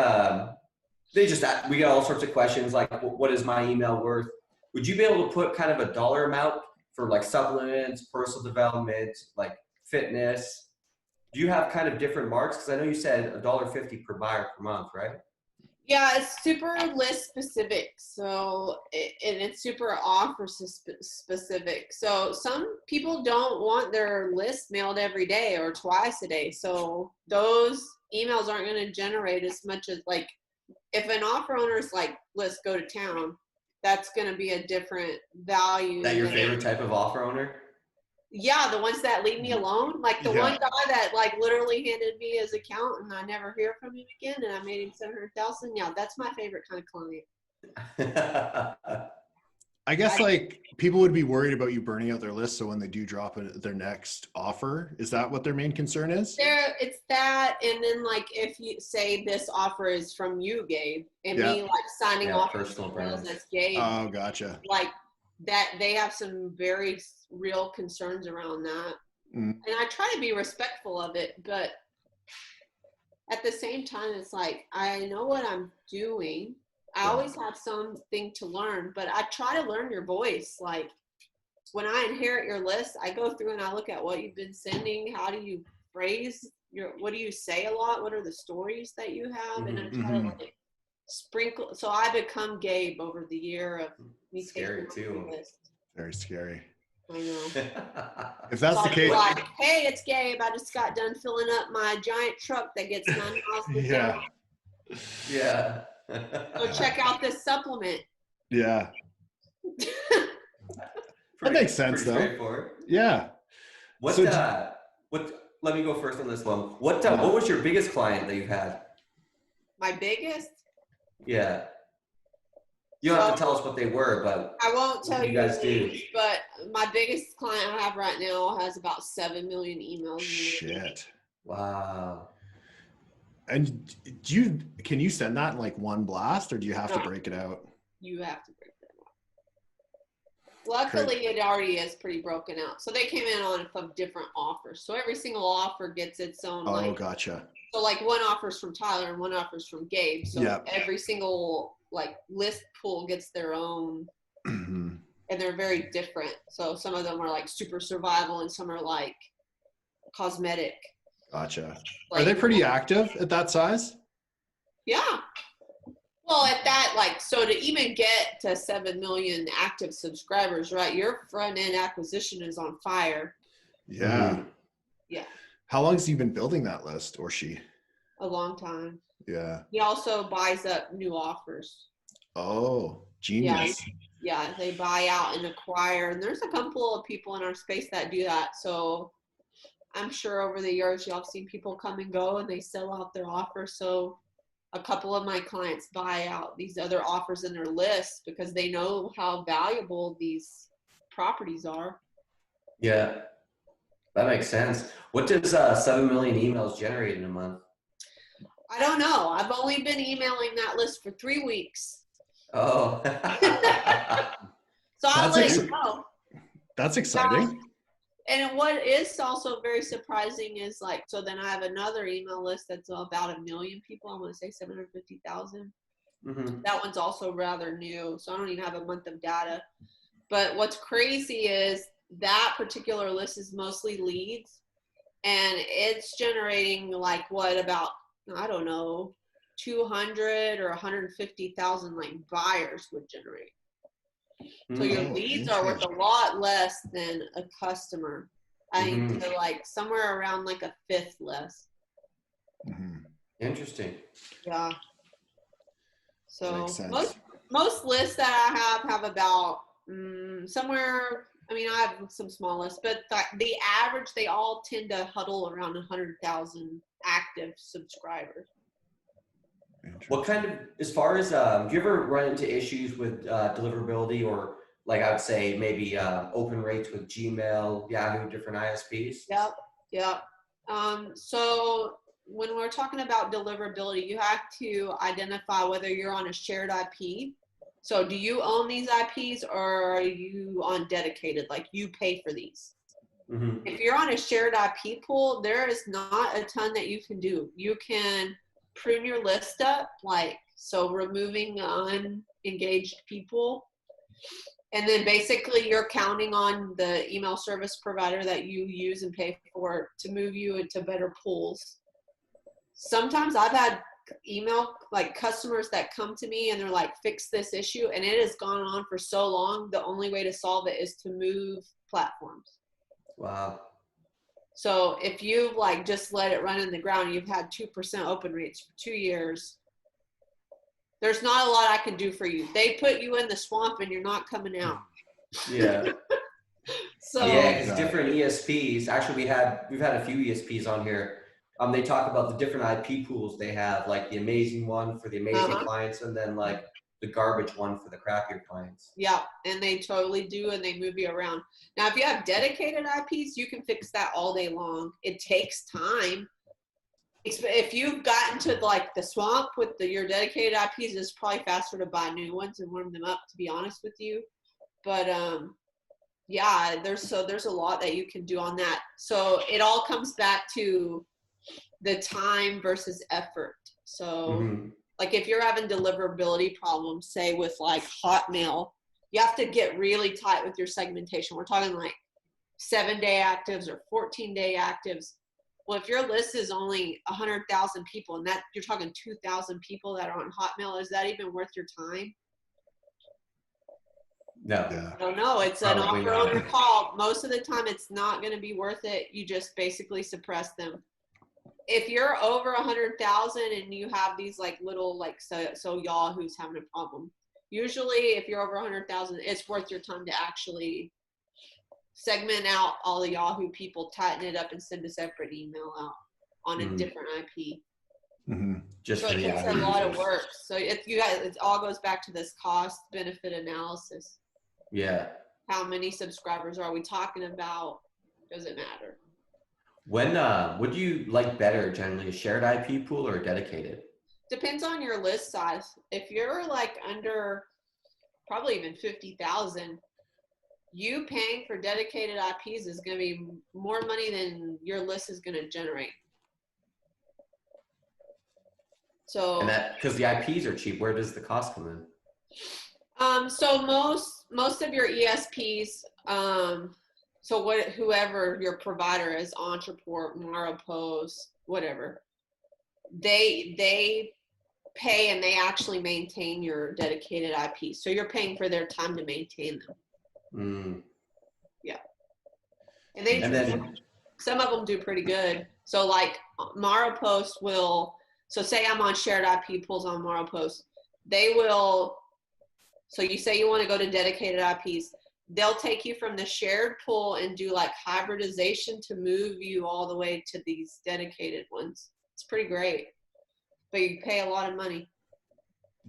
we get all sorts of questions like, what is my email worth? Would you be able to put kind of a dollar amount for like supplements, personal development, like fitness? Do you have kind of different marks? Because I know you said $1.50 per buyer per month, right? Yeah, it's super list specific. So, and it's super offer specific. So some people don't want their list mailed every day or twice a day. So those emails aren't going to generate as much as like, if an offer owner is like, let's go to town, that's going to be a different value. Is that your favorite type of offer owner? Yeah, the ones that leave me alone. Like the one guy that like literally handed me his account and I never hear from him again and I made him $700,000. Yeah, that's my favorite kind of client. I guess like people would be worried about you burning out their list, so when they do drop their next offer, is that what their main concern is? It's that, and then like if you say this offer is from you, Gabe, and me like signing off personal brands as Gabe. Oh, gotcha. Like that, they have some very real concerns around that, and I try to be respectful of it, but at the same time, it's like I know what I'm doing. I always have something to learn, but I try to learn your voice. Like when I inherit your list, I go through and I look at what you've been sending. How do you phrase what do you say a lot? What are the stories that you have? And I try to like sprinkle. So I become Gabe over the year of me scary taking too. List. Very scary. I know. If that's the case, like, hey, it's Gabe. I just got done filling up my giant truck that gets 9 miles per gallon. Yeah. Go check out this supplement. Yeah. That makes sense though. Yeah. Let me go first on this one. What was your biggest client that you've had? My biggest? Yeah. You don't have to tell us what they were, but I won't tell you guys do. But my biggest client I have right now has about 7 million emails. Shit. Wow. And can you send that in like one blast, or do you have to break it out? You have to break that out. Luckily, it already is pretty broken out. So they came in on some different offers. So every single offer gets its own. Oh, gotcha. So like one offer's from Tyler and one offer's from Gabe. So every single like list pool gets their own, and they're very different. So some of them are like super survival, and some are like cosmetic. Gotcha. Are they pretty active at that size? Yeah. Well, at that, like, so to even get to 7 million active subscribers, right, your front end acquisition is on fire. Yeah. Yeah. How long has he been building that list, or she? A long time. Yeah. He also buys up new offers. Oh, genius. Yeah, they buy out and acquire. And there's a couple of people in our space that do that. So I'm sure over the years, y'all have seen people come and go and they sell out their offers. So a couple of my clients buy out these other offers in their list because they know how valuable these properties are. Yeah, that makes sense. What does 7 million emails generate in a month? I don't know. I've only been emailing that list for 3 weeks. Oh. So I'll let you know. That's exciting. And what is also very surprising is like, so then I have another email list that's about 1 million people. I want to say 750,000. That one's also rather new. So I don't even have a month of data. But what's crazy is that particular list is mostly leads. And it's generating like about, I don't know, 200 or 150,000 like buyers would generate. So your leads are worth a lot less than a customer. I mean, like somewhere around like a fifth less. Interesting. Yeah. So Makes sense. most lists that I have about somewhere. I mean, I have some small lists, but the average, they all tend to huddle around 100,000 active subscribers. What kind of, as far as, do you ever run into issues with deliverability, or like I would say maybe open rates with Gmail, Yahoo, different ISPs? Yep. So when we're talking about deliverability, you have to identify whether you're on a shared IP. So do you own these IPs, or are you on dedicated, like you pay for these? Mm-hmm. If you're on a shared IP pool, there is not a ton that you can do. You can prune your list up, like, so removing unengaged people. And then basically you're counting on the email service provider that you use and pay for to move you into better pools. Sometimes I've had email, like, customers that come to me and they're like, fix this issue, and it has gone on for so long, the only way to solve it is to move platforms. Wow. So if you've like just let it run in the ground, you've had 2% open rates for 2 years, there's not a lot I can do for you. They put you in the swamp and you're not coming out. Yeah. So Yeah, because different ESPs, actually we've had a few ESPs on here. They talk about the different IP pools they have, like the amazing one for the amazing clients, and then like the garbage one for the crappier clients. Yeah, and they totally do, and they move you around. Now, if you have dedicated IPs, you can fix that all day long. It takes time. If you've gotten to like the swamp with your dedicated IPs, it's probably faster to buy new ones and warm them up, to be honest with you. But yeah, there's a lot that you can do on that. So it all comes back to the time versus effort. So like if you're having deliverability problems, say with like Hotmail, you have to get really tight with your segmentation. We're talking like 7-day actives or 14-day actives. Well, if your list is only 100,000 people, and that you're talking 2,000 people that are on Hotmail, is that even worth your time? No. Yeah. I don't know. It's an offer on your call. Most of the time, it's not going to be worth it. You just basically suppress them. If you're over 100,000 and you have these like little, like, so Yahoo's having a problem. Usually if you're over 100,000, it's worth your time to actually segment out all the Yahoo people, tighten it up, and send a separate email out on a different IP. Just so for it takes Yahoo a lot users. of work. So it all goes back to this cost benefit analysis. Yeah. How many subscribers are we talking about? Doesn't matter. When would you like better generally, a shared IP pool or a dedicated? Depends on your list size. If you're like under probably even 50,000, you paying for dedicated IPs is going to be more money than your list is going to generate. So, and that because the IPs are cheap, where does the cost come in? so most of your ESPs, so whoever your provider is, Entreport, Maropost, whatever, they pay and they actually maintain your dedicated IP. So you're paying for their time to maintain them. Yeah. And some of them do pretty good. So like Maropost will, so say I'm on shared IP pools on Maropost, they will, so you say you want to go to dedicated IPs, they'll take you from the shared pool and do like hybridization to move you all the way to these dedicated ones. It's pretty great, but you pay a lot of money.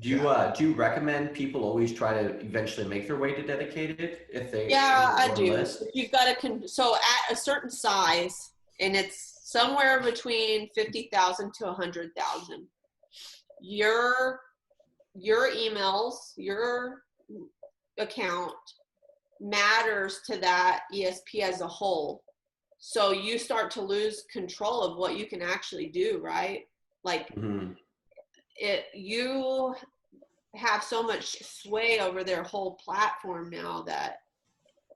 Do you recommend people always try to eventually make their way to dedicated if they? Yeah, I do. List? You've got to so at a certain size, and it's somewhere between 50,000 to 100,000. Your emails, your account matters to that ESP as a whole. So you start to lose control of what you can actually do, right? Like you have so much sway over their whole platform now that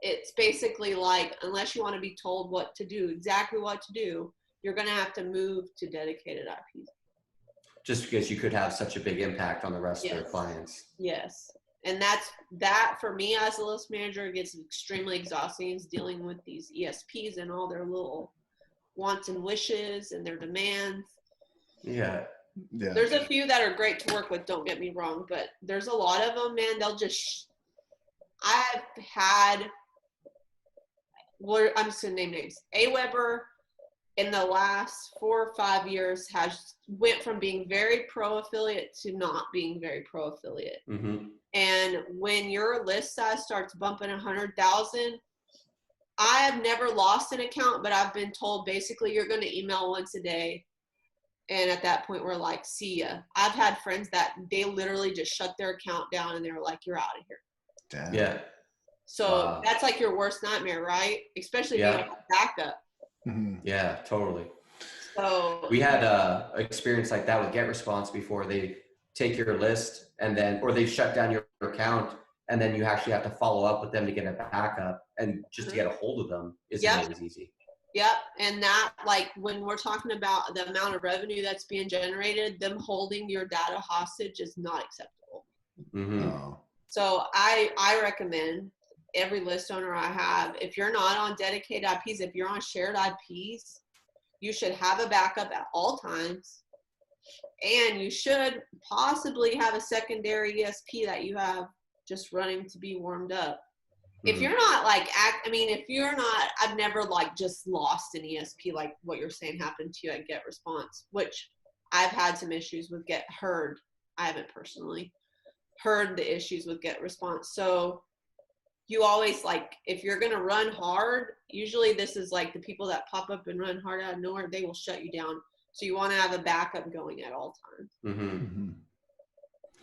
it's basically like, unless you want to be told what to do, exactly what to do, you're going to have to move to dedicated IPs. Just because you could have such a big impact on the rest of their clients. Yes. And that for me as a list manager gets extremely exhausting, is dealing with these ESPs and all their little wants and wishes and their demands. Yeah. Yeah. There's a few that are great to work with, don't get me wrong, but there's a lot of them, man, they'll just, I've had, I'm just gonna name names. AWeber in the last 4 or 5 years has went from being very pro affiliate to not being very pro affiliate. Mm-hmm. And when your list size starts bumping 100,000, I have never lost an account, but I've been told basically you're going to email once a day. And at that point, we're like, see ya. I've had friends that they literally just shut their account down and they were like, you're out of here. Damn. Yeah. So that's like your worst nightmare, right? Especially if you don't have backup. Mm-hmm. Yeah, totally. So We had experience like that with GetResponse before. They take your list and then, or they shut down your account, and then you actually have to follow up with them to get a backup, and just to get a hold of them isn't always easy. Yep. And that, like, when we're talking about the amount of revenue that's being generated, them holding your data hostage is not acceptable. Mm-hmm. Oh. So I recommend every list owner I have, if you're not on dedicated IPs, if you're on shared IPs, you should have a backup at all times. And you should possibly have a secondary ESP that you have just running to be warmed up. If you're not like, if you're not, I've never like just lost an ESP like what you're saying happened to you at GetResponse, which I've had some issues with I haven't personally heard the issues with GetResponse. So you always, like, if you're going to run hard, usually this is like the people that pop up and run hard out of nowhere, they will shut you down. So you want to have a backup going at all times. Mm-hmm. Mm-hmm.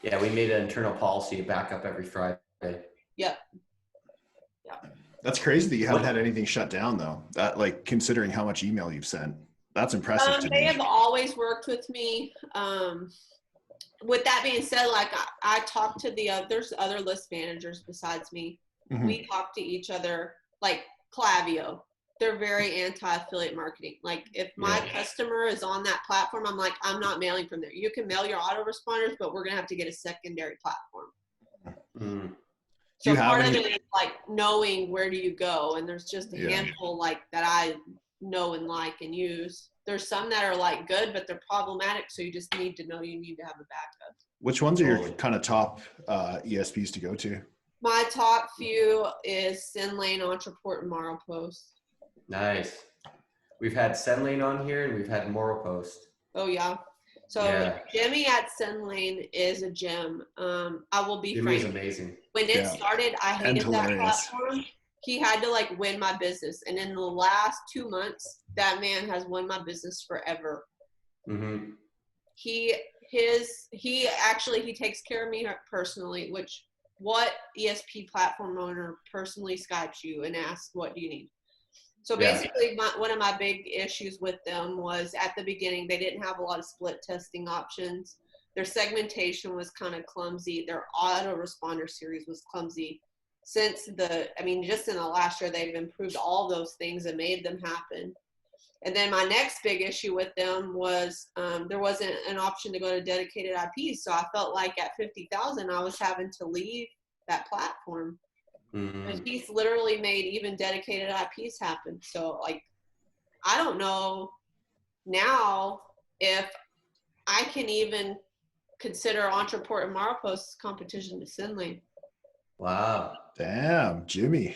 Yeah, we made an internal policy of backup every Friday. Yep. That's crazy that you haven't had anything shut down though. That, like, considering how much email you've sent, that's impressive to They me. have always worked with me. With that being said, like I talk to there's other list managers besides me. Mm-hmm. We talk to each other, like Klaviyo. They're very anti-affiliate marketing. Like if my customer is on that platform, I'm like, I'm not mailing from there. You can mail your autoresponders, but we're going to have to get a secondary platform. Mm. So part of it is like knowing where do you go. And there's just a handful like that I know and like and use. There's some that are like good, but they're problematic. So you just need to know you need to have a backup. Which ones are your kind of top ESPs to go to? My top few is SendLane, Ontraport, and MorrowPost. Nice. We've had SendLane on here, and we've had MorrowPost. Oh yeah. So Jimmy at SendLane is a gem. I will be frank. Jimmy's amazing. When it started, I hated that platform. He had to like win my business, and in the last 2 months, that man has won my business forever. Mm-hmm. He takes care of me personally. What ESP platform owner personally Skypes you and asks, what do you need? So basically, one of my big issues with them was at the beginning, they didn't have a lot of split testing options. Their segmentation was kind of clumsy. Their autoresponder series was clumsy. Just in the last year, they've improved all those things and made them happen. And then my next big issue with them was there wasn't an option to go to dedicated IPs. So I felt like at 50,000, I was having to leave that platform. Mm-hmm. And he's literally made even dedicated IPs happen. So, like, I don't know now if I can even consider Ontraport and MorrowPost's competition to SendLane. Wow. Damn, Jimmy.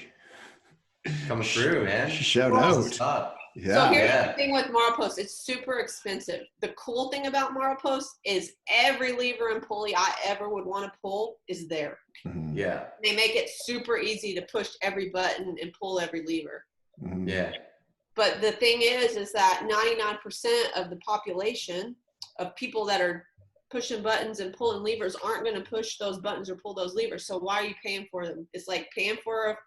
Coming through, man. Shout out. Yeah. So here's the thing with MorrowPost. It's super expensive. The cool thing about MorrowPost is every lever and pulley I ever would want to pull is there. Mm-hmm. Yeah. They make it super easy to push every button and pull every lever. Mm-hmm. Yeah. But the thing is that 99% of the population of people that are pushing buttons and pulling levers aren't going to push those buttons or pull those levers. So why are you paying for them? It's like paying for a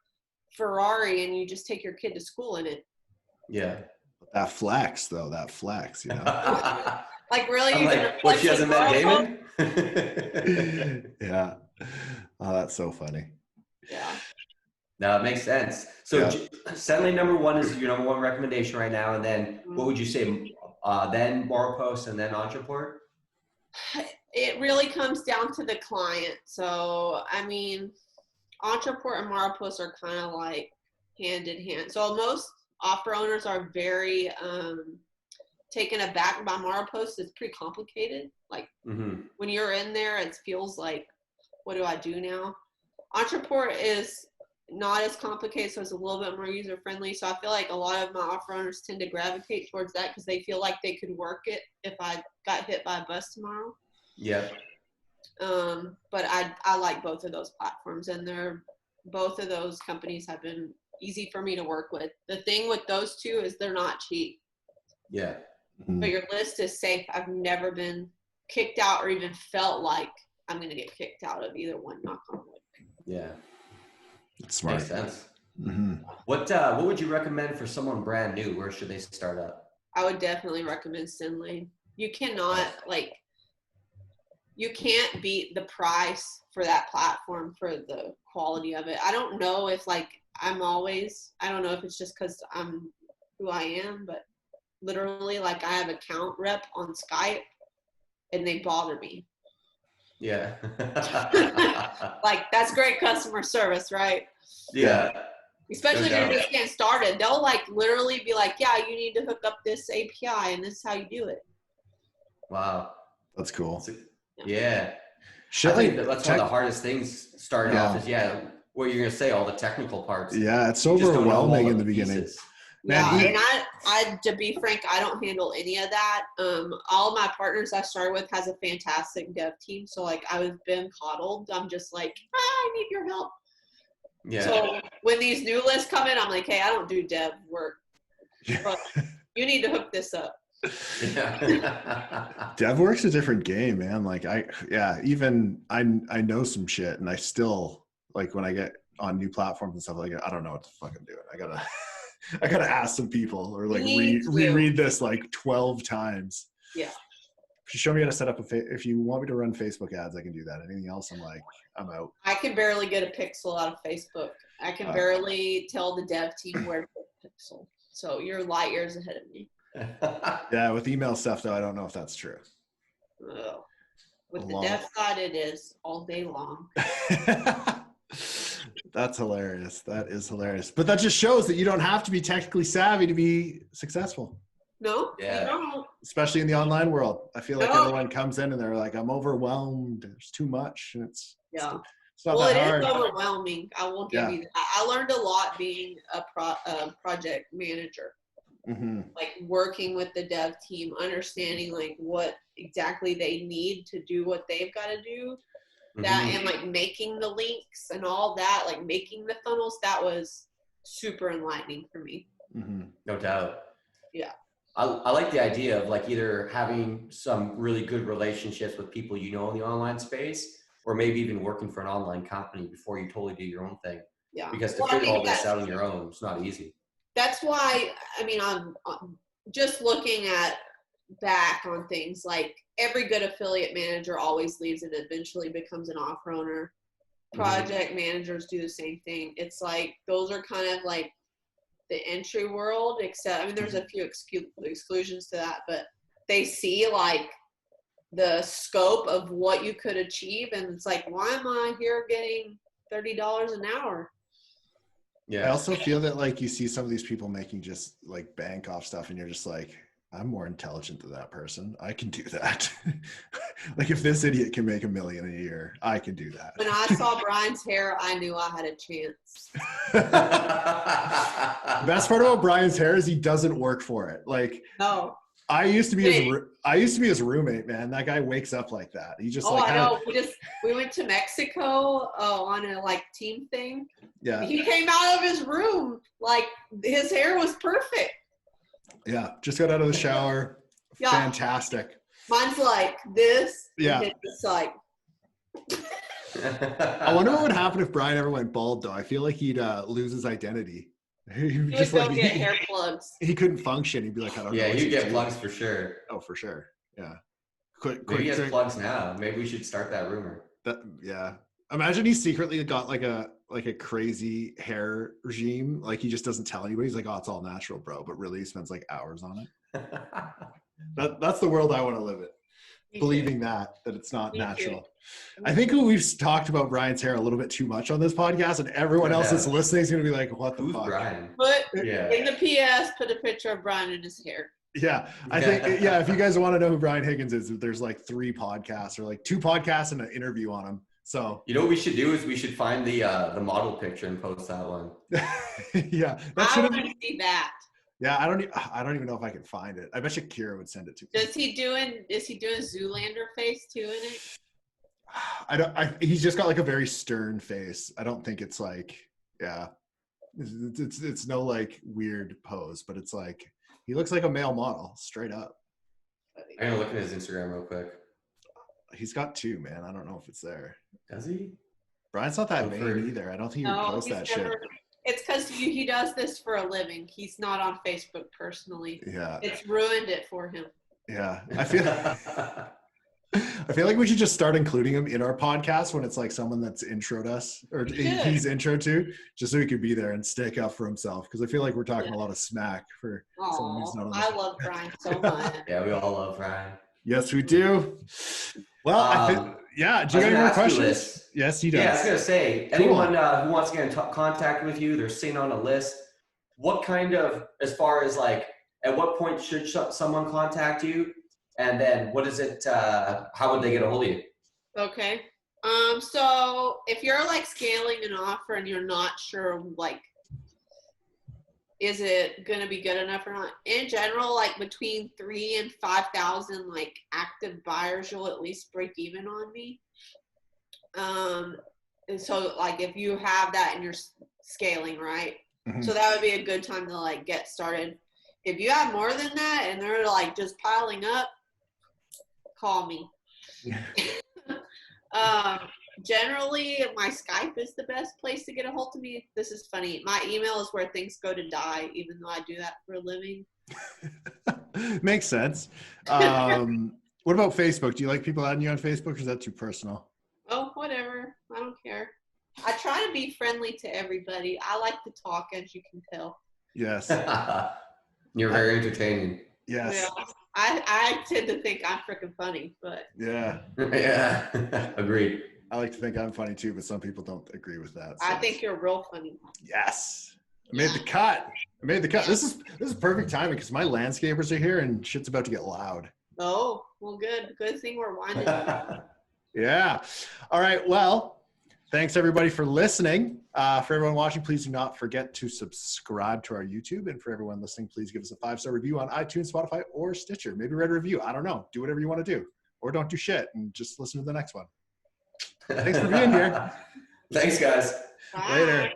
Ferrari and you just take your kid to school in it. Yeah. That flex, you know. Like, really? I'm like, what, she hasn't met Damon? Yeah. Oh, that's so funny. Yeah. No, it makes sense. So SendLane number one is your number one recommendation right now. And then what would you say? Then MorrowPost and then Ontraport? It really comes down to the client. So, Ontraport and MorrowPost are kind of like hand in hand. So most offer owners are very taken aback by Mara posts. It's pretty complicated. Like when you're in there, it feels like, what do I do now? Entreport is not as complicated, so it's a little bit more user friendly. So I feel like a lot of my offer owners tend to gravitate towards that because they feel like they could work it if I got hit by a bus tomorrow. Yeah. But I like both of those platforms, and both of those companies have been easy for me to work with. The thing with those two is they're not cheap. Yeah. But your list is safe. I've never been kicked out or even felt like I'm going to get kicked out of either one, knock on wood. Yeah. That's smart. Makes sense. What would you recommend for someone brand new? Where should they start up? I would definitely recommend Sendlane. You cannot, you can't beat the price for that platform for the quality of it. I don't know if I don't know if it's just because I'm who I am, but literally I have account rep on Skype and they bother me. Yeah. That's great customer service, right? Yeah. Especially if you're just getting started. They'll literally be like, yeah, you need to hook up this API and this is how you do it. Wow. That's cool. Yeah. Shit, I think that's one of the hardest things starting off is, what you're going to say, all the technical parts. Yeah, it's overwhelming in the beginning. Man, and I, to be frank, I don't handle any of that. All of my partners I started with has a fantastic dev team. So I've been coddled. I'm just I need your help. Yeah. So when these new lists come in, I'm like, hey, I don't do dev work, but you need to hook this up. Yeah. DevWorks a different game, man. Even I know some shit, and I still when I get on new platforms and stuff I don't know what to fucking do. I gotta ask some people or reread this 12 times. Yeah. If you show me how to set up if you want me to run Facebook ads, I can do that. Anything else, I'm out. I can barely get a pixel out of Facebook. I can barely tell the dev team where to put pixel. So you're light years ahead of me. Yeah, with email stuff though, I don't know if that's true. With the dev side, it is all day long. That's hilarious. That is hilarious. But that just shows that you don't have to be technically savvy to be successful. No, yeah. you don't. Especially in the online world. I feel like everyone comes in and they're like, I'm overwhelmed. There's too much. And it's not that hard. It is overwhelming. I will give you that. I learned a lot being a project manager. Working with the dev team, understanding what exactly they need to do what they've got to do. That and making the links and all that, making the funnels, that was super enlightening for me. No doubt. Yeah. I like the idea of either having some really good relationships with people in the online space, or maybe even working for an online company before you totally do your own thing. Yeah. Because to figure all this out on your own, it's not easy. That's why, I'm just looking back on things, every good affiliate manager always leaves and eventually becomes an offer owner. Project managers do the same thing. It's those are kind of the entry world, except there's a few exclusions to that, but they see the scope of what you could achieve, and it's why am I here getting $30 an hour? Yeah. I also feel that you see some of these people making just bank off stuff, and you're just I'm more intelligent than that person. I can do that. If this idiot can make $1 million a year, I can do that. When I saw Brian's hair, I knew I had a chance. The best part about Brian's hair is he doesn't work for it. No. I used to be his roommate, man. That guy wakes up like that. He just I know. We went to Mexico on a team thing. Yeah. He came out of his room his hair was perfect. Yeah, just got out of the shower. Yeah. Fantastic. Mine's this. Yeah. It's I wonder what would happen if Brian ever went bald, though. I feel like he'd lose his identity. He would just go get hair plugs. He couldn't function. He'd be I don't know. Yeah, he'd get plugs for sure. Oh, for sure. Yeah. Maybe he has plugs now. Maybe we should start that rumor. Yeah. Imagine he secretly got a crazy hair regime. He just doesn't tell anybody. He's oh, it's all natural, bro. But really, he spends hours on it. That's the world I want to live in. Believing that it's not natural. I think we've talked about Brian's hair a little bit too much on this podcast, and everyone else that's listening is going to be what the fuck? Brian? In the PS, put a picture of Brian and his hair. Yeah, I think, yeah, if you guys want to know who Brian Higgins is, there's like 3 podcasts or like 2 podcasts and an interview on him. So, You know what we should do is we should find the model picture and post that one. yeah, that I should want have. to see that. Yeah, I don't even know if I can find it. I bet you Kira would send it to me. Is he doing Zoolander face too in it? He's just got like a very stern face. I don't think it's like, yeah, it's no like weird pose, but it's like, he looks like a male model straight up. I'm gonna look at his Instagram real quick. He's got 2, man. I don't know if it's there. Does he? Brian's not that vain either. I don't think he would post that shit. It's because he does this for a living. He's not on Facebook personally. Yeah. It's ruined it for him. Yeah. I feel like we should just start including him in our podcast when it's like someone that's introed us or he's intro to, just so he could be there and stick up for himself. Because I feel like we're talking a lot of smack for someone who's not on I love Brian so much. Yeah, we all love Brian. Yes, we do. Well, I think, yeah. Do you got any more questions? Yes, he does. Yeah, I was going to say, anyone who wants to get in contact with you, they're sitting on a list. What kind of, as far as like, at what point should someone contact you? And then what is it, how would they get a hold of you? Okay. So if you're like scaling an offer and you're not sure, like, is it going to be good enough or not? In general, like between 3,000 and 5,000 like active buyers, you'll at least break even on me. And so like if you have that and you're scaling, right? Mm-hmm. So that would be a good time to like get started. If you have more than that and they're like just piling up, call me. Generally, my Skype is the best place to get a hold of me. This is funny. My email is where things go to die, even though I do that for a living. Makes sense. What about Facebook? Do you like people adding you on Facebook, or is that too personal? Oh, whatever. I don't care. I try to be friendly to everybody. I like to talk, as you can tell. Yes. You're very entertaining. Yes. Yeah. I tend to think I'm freaking funny, but. Yeah. Yeah. Agreed. I like to think I'm funny too, but some people don't agree with that. So. I think you're real funny. Yes. I made the cut. This is perfect timing because my landscapers are here and shit's about to get loud. Oh, well, good. Good thing we're winding up. Yeah. All right. Well, thanks everybody for listening. For everyone watching, please do not forget to subscribe to our YouTube. And for everyone listening, please give us a 5-star review on iTunes, Spotify, or Stitcher. Maybe write a review. I don't know. Do whatever you want to do. Or don't do shit and just listen to the next one. Thanks for being here. Thanks, guys. Bye. Later.